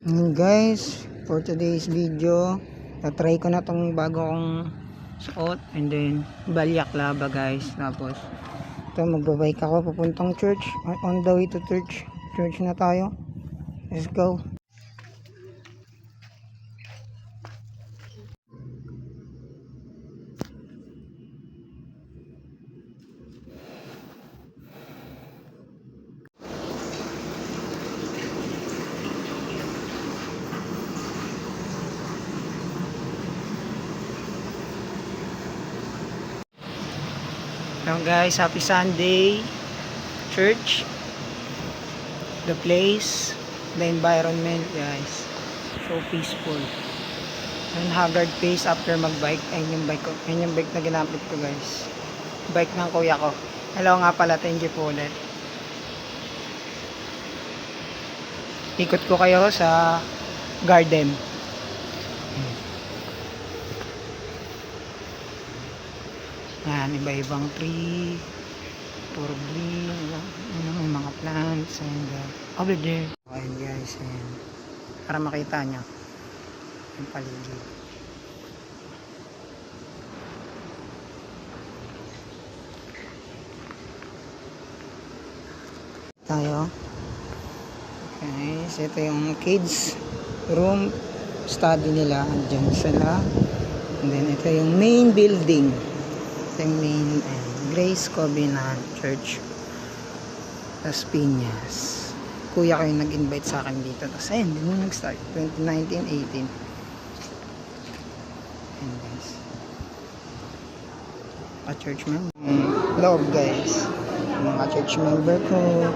Guys, for today's video, try ko na tong bago kong suot, and then balyaklava guys. Tapos ito, magbabike ako papuntang church, on the way to church na tayo. Let's go. Now guys, happy Sunday. Church, the place, the environment guys, so peaceful and haggard pace after magbike. Ayun yung bike ko, ayun yung bike na ginamit ko guys, bike ng kuya ko. Hello nga pala, thank you po ulit. Ikot ko kayo sa garden. Yan, iba-ibang tree, puro green, mga plants, and over there. Okay guys, ayan. Para makita nyo yung paligid. Tayo. Okay, so ito yung kids room, study nila, andyan sila. And then ito yung main building. Ito yung main Grace Covenant Church Las Piñas. Kuya ko yung nag-invite sa akin dito. Tapos ayun, din nung nag-start 2019-18. Ayun guys, ka-church member love guys, yung ka-church member ko.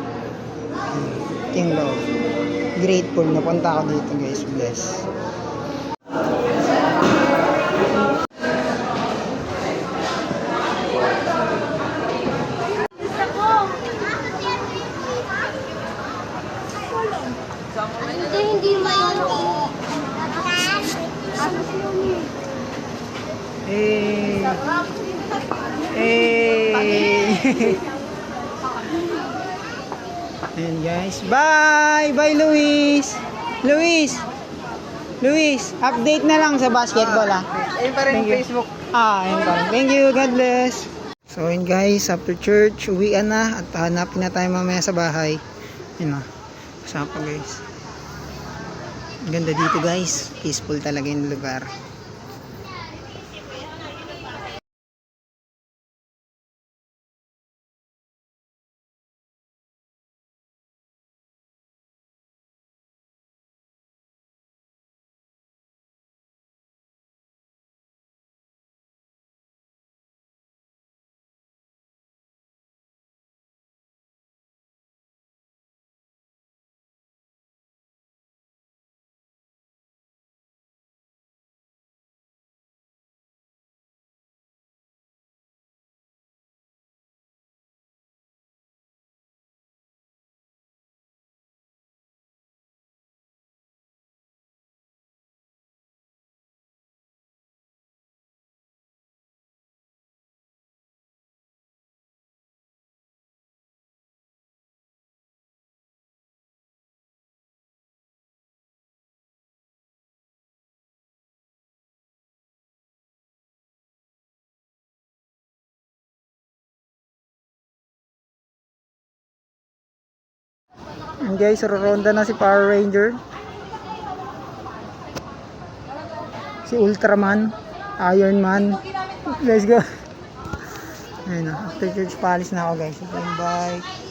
Team love, grateful na punta ako dito guys. Bless. Hindi mayon. Hey. Hey. Ayan guys. Bye. Bye Luis. Luis, update na lang sa basketball ah. Ayun pa rin yung Facebook. Ayun pa rin. Thank you. God bless. So yun guys, after church, uwian na at hanapin na tayo mamaya sa bahay. Yun na. Kasama pa guys. Ganda dito guys, peaceful talaga yung lugar. And guys, ronda na si Power Ranger, si Ultraman, Iron Man. Let's go. Ayun na, after church palis na ako guys. Ito yung bike.